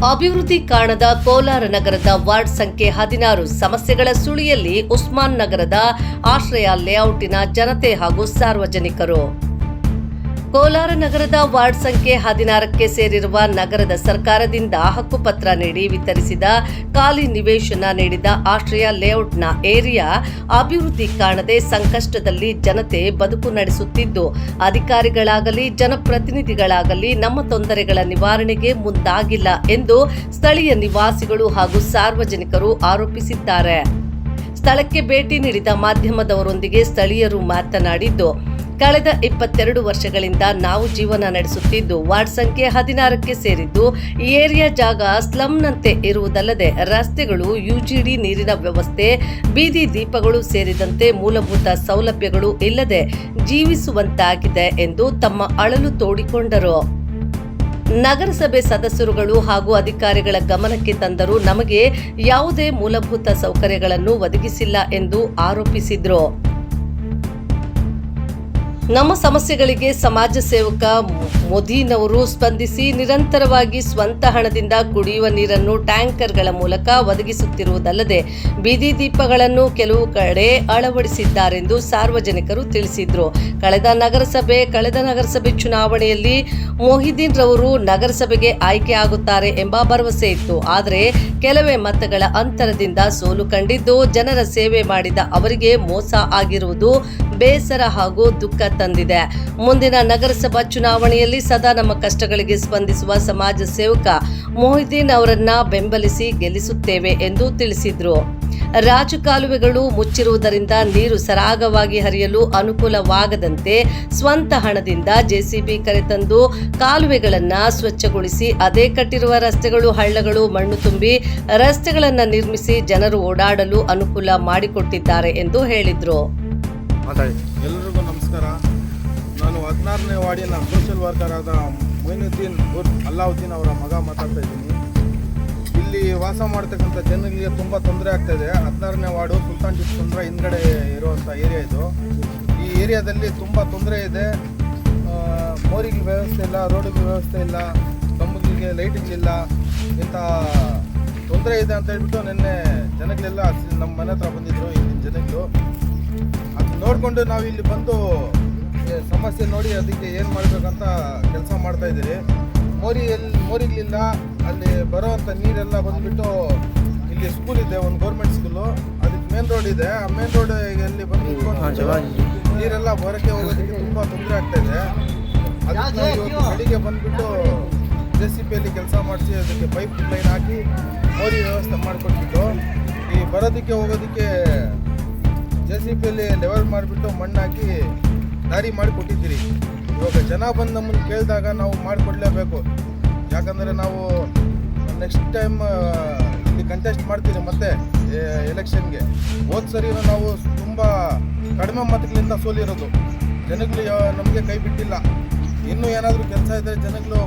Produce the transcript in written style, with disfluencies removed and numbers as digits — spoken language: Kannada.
ಅಭಿವೃದ್ಧಿ ಕಾಣದ ಕೋಲಾರ ನಗರದ ವಾರ್ಡ್ ಸಂಖ್ಯೆ 16 ಸಮಸ್ಯೆಗಳ ಸುಳಿಯಲ್ಲಿ ಉಸ್ಮಾನ್ ನಗರದ ಆಶ್ರಯ ಲೇಔಟಿನ ಜನತೆ ಹಾಗೂ ಸಾರ್ವಜನಿಕರು. ಕೋಲಾರ ನಗರದ ವಾರ್ಡ್ ಸಂಖ್ಯೆ 16ಕ್ಕೆ ಸೇರಿರುವ ನಗರದ ಸರ್ಕಾರದಿಂದ ಹಕ್ಕುಪತ್ರ ನೀಡಿ ವಿತರಿಸಿದ ಖಾಲಿ ನಿವೇಶನ ನೀಡಿದ ಆಶ್ರಯ ಲೇಔಟ್ನ ಏರಿಯಾ ಅಭಿವೃದ್ಧಿ ಕಾಣದೆ ಸಂಕಷ್ಟದಲ್ಲಿ ಜನತೆ ಬದುಕು ನಡೆಸುತ್ತಿದ್ದು, ಅಧಿಕಾರಿಗಳಾಗಲಿ ಜನಪ್ರತಿನಿಧಿಗಳಾಗಲಿ ನಮ್ಮ ತೊಂದರೆಗಳ ನಿವಾರಣೆಗೆ ಮುಂದಾಗಿಲ್ಲ ಎಂದು ಸ್ಥಳೀಯ ನಿವಾಸಿಗಳು ಹಾಗೂ ಸಾರ್ವಜನಿಕರು ಆರೋಪಿಸಿದ್ದಾರೆ. ಸ್ಥಳಕ್ಕೆ ಭೇಟಿ ನೀಡಿದ ಮಾಧ್ಯಮದವರೊಂದಿಗೆ ಸ್ಥಳೀಯರು ಮಾತನಾಡಿದ್ದು, ಕಳೆದ 22 ವರ್ಷಗಳಿಂದ ನಾವು ಜೀವನ ನಡೆಸುತ್ತಿದ್ದು ವಾರ್ಡ್ ಸಂಖ್ಯೆ 16ಕ್ಕೆ ಸೇರಿದ್ದು ಈ ಏರಿಯಾ ಜಾಗ ಸ್ಲಂನಂತೆ ಇರುವುದಲ್ಲದೆ ರಸ್ತೆಗಳು, ಯುಜಿಡಿ ನೀರಿನ ವ್ಯವಸ್ಥೆ, ಬೀದಿ ದೀಪಗಳು ಸೇರಿದಂತೆ ಮೂಲಭೂತ ಸೌಲಭ್ಯಗಳು ಇಲ್ಲದೆ ಜೀವಿಸುವಂತಾಗಿದೆ ಎಂದು ತಮ್ಮ ಅಳಲು ತೋಡಿಕೊಂಡರು. ನಗರಸಭೆ ಸದಸ್ಯರುಗಳು ಹಾಗೂ ಅಧಿಕಾರಿಗಳ ಗಮನಕ್ಕೆ ತಂದರೂ ನಮಗೆ ಯಾವುದೇ ಮೂಲಭೂತ ಸೌಕರ್ಯಗಳನ್ನು ಒದಗಿಸಿಲ್ಲ ಎಂದು ಆರೋಪಿಸಿದರು. ನಮ್ಮ ಸಮಸ್ಯೆಗಳಿಗೆ ಸಮಾಜ ಸೇವಕ ಮೋದಿನವರು ಸ್ಪಂದಿಸಿ ನಿರಂತರವಾಗಿ ಸ್ವಂತ ಹಣದಿಂದ ಕುಡಿಯುವ ನೀರನ್ನು ಟ್ಯಾಂಕರ್ಗಳ ಮೂಲಕ ಒದಗಿಸುತ್ತಿರುವುದಲ್ಲದೆ ಬೀದಿ ದೀಪಗಳನ್ನು ಕೆಲವು ಕಡೆ ಅಳವಡಿಸಿದ್ದಾರೆಂದು ಸಾರ್ವಜನಿಕರು ತಿಳಿಸಿದರು. ಕಳೆದ ನಗರಸಭೆ ಚುನಾವಣೆಯಲ್ಲಿ ಮೊಹಿದೀನ್ ರವರು ನಗರಸಭೆಗೆ ಆಯ್ಕೆ ಆಗುತ್ತಾರೆ ಎಂಬ ಭರವಸೆ ಇತ್ತು. ಆದರೆ ಕೆಲವೇ ಮತಗಳ ಅಂತರದಿಂದ ಸೋಲು ಕಂಡಿದ್ದು, ಜನರ ಸೇವೆ ಮಾಡಿದ ಅವರಿಗೆ ಮೋಸ ಆಗಿರುವುದು ಬೇಸರ ಹಾಗೂ ದುಃಖ ತಂದಿದೆ. ಮುಂದಿನ ನಗರಸಭಾ ಚುನಾವಣೆಯಲ್ಲಿ ಸದಾ ನಮ್ಮ ಕಷ್ಟಗಳಿಗೆ ಸ್ಪಂದಿಸುವ ಸಮಾಜ ಸೇವಕ ಮೊಹಿದೀನ್ ಅವರನ್ನ ಬೆಂಬಲಿಸಿ ಗೆಲ್ಲಿಸುತ್ತೇವೆ ಎಂದು ತಿಳಿಸಿದರು. ರಾಜಕಾಲುವೆಗಳು ಮುಚ್ಚಿರುವುದರಿಂದ ನೀರು ಸರಾಗವಾಗಿ ಹರಿಯಲು ಅನುಕೂಲವಾಗದಂತೆ ಸ್ವಂತ ಹಣದಿಂದ ಜೆಸಿಬಿ ಕರೆತಂದು ಕಾಲುವೆಗಳನ್ನು ಸ್ವಚ್ಛಗೊಳಿಸಿ ಅದೇ ಕಟ್ಟಿರುವ ರಸ್ತೆಗಳು, ಹಳ್ಳಗಳು ಮಣ್ಣು ತುಂಬಿ ರಸ್ತೆಗಳನ್ನು ನಿರ್ಮಿಸಿ ಜನರು ಓಡಾಡಲು ಅನುಕೂಲ ಮಾಡಿಕೊಟ್ಟಿದ್ದಾರೆ ಎಂದು ಹೇಳಿದರು. ಎಲ್ಲರಿಗೂ ನಮಸ್ಕಾರ. ನಾನು 16ನೇ ವಾರ್ಡಿನ ಸೋಷಿಯಲ್ ವರ್ಕರ್ ಆದ ಮೊಯಿನುದ್ದೀನ್ ಅಲ್ಲಾವುದ್ದೀನ್ ಅವರ ಮಗ ಮಾತಾಡ್ತಾ ಇದ್ದೀನಿ. ಇಲ್ಲಿ ವಾಸ ಮಾಡ್ತಕ್ಕಂಥ ಜನರಿಗೆ ತುಂಬ ತೊಂದರೆ ಆಗ್ತಾಯಿದೆ. 16ನೇ ವಾರ್ಡು ಸುಲ್ತಾನ್ ಟಿಪ್ಪು ಸುಲ್ತಾನ್ ಹಿಂದ್ಗಡೆ ಇರುವಂಥ ಏರಿಯಾ ಇದು. ಈ ಏರಿಯಾದಲ್ಲಿ ತುಂಬ ತೊಂದರೆ ಇದೆ. ಮೋರಿಗೆ ವ್ಯವಸ್ಥೆ ಇಲ್ಲ, ರೋಡಿಗೆ ವ್ಯವಸ್ಥೆ ಇಲ್ಲ, ಕಂಬಗಳಿಗೆ ಲೈಟಿಂಗ್ಲಿಲ್ಲ, ಇಂಥ ತೊಂದರೆ ಇದೆ ಅಂತ ಹೇಳ್ಬಿಟ್ಟು ನಿನ್ನೆ ಜನಗಳೆಲ್ಲ ನಮ್ಮ ಮನೆ ಹತ್ರ ಬಂದಿದ್ದರು. ಇಲ್ಲಿನ ಜನಗಳು ಅದು ನೋಡಿಕೊಂಡು ನಾವು ಇಲ್ಲಿ ಬಂದು ಸಮಸ್ಯೆ ನೋಡಿ ಅದಕ್ಕೆ ಏನು ಮಾಡಬೇಕಂತ ಕೆಲಸ ಮಾಡ್ತಾಯಿದ್ದೀರಿ. ಮೋರಿಗಳಿಲ್ಲ, ಅಲ್ಲಿ ಬರೋವಂಥ ನೀರೆಲ್ಲ ಬಂದುಬಿಟ್ಟು ಇಲ್ಲಿ ಸ್ಕೂಲ್ ಇದೆ, ಒಂದು ಗೌರ್ಮೆಂಟ್ ಸ್ಕೂಲು, ಅದಕ್ಕೆ ಮೇನ್ ರೋಡ್ ಇದೆ. ಆ ಮೇನ್ ರೋಡ್ ಇಲ್ಲಿ ಬಂದು ನೀರೆಲ್ಲ ಹೊರಕ್ಕೆ ಹೋಗೋದಕ್ಕೆ ತುಂಬ ತೊಂದರೆ ಆಗ್ತಾಯಿದೆ. ಅದಕ್ಕೆ ಇವತ್ತು ಬೆಳಿಗ್ಗೆ ಬಂದುಬಿಟ್ಟು ಜೆಸಿಬಿಯಲ್ಲಿ ಕೆಲಸ ಮಾಡಿಸಿ ಅದಕ್ಕೆ ಪೈಪ್ ಲೈನ್ ಹಾಕಿ ಮೋರಿ ವ್ಯವಸ್ಥೆ ಮಾಡಿಕೊಟ್ಬಿಟ್ಟು ಈ ಬರೋದಕ್ಕೆ ಹೋಗೋದಕ್ಕೆ ಜೆಸಿಬಿಯಲ್ಲಿ ಲೆವೆಲ್ ಮಾಡಿಬಿಟ್ಟು ಮಣ್ಣು ಹಾಕಿ ದಾರಿ ಮಾಡಿಕೊಟ್ಟಿದ್ದೀರಿ. ಇವಾಗ ಜನ ಬಂದು ನಮ್ಮನ್ನು ಕೇಳಿದಾಗ ನಾವು ಮಾಡಿಕೊಡ್ಲೇಬೇಕು. ಯಾಕಂದರೆ ನಾವು ನೆಕ್ಸ್ಟ್ ಟೈಮ್ ಇಲ್ಲಿ ಕಂಟೆಸ್ಟ್ ಮಾಡ್ತೀರಿ ಮತ್ತೆ ಎಲೆಕ್ಷನ್ಗೆ. ಹೋದ ಸರಿನೂ ನಾವು ತುಂಬ ಕಡಿಮೆ ಮತಗಳಿಂದ ಸೋಲಿರೋದು. ಜನಗಳು ನಮಗೆ ಕೈ ಬಿಟ್ಟಿಲ್ಲ. ಇನ್ನೂ ಏನಾದರೂ ಕೆಲಸ ಇದ್ದರೆ ಜನಗಳು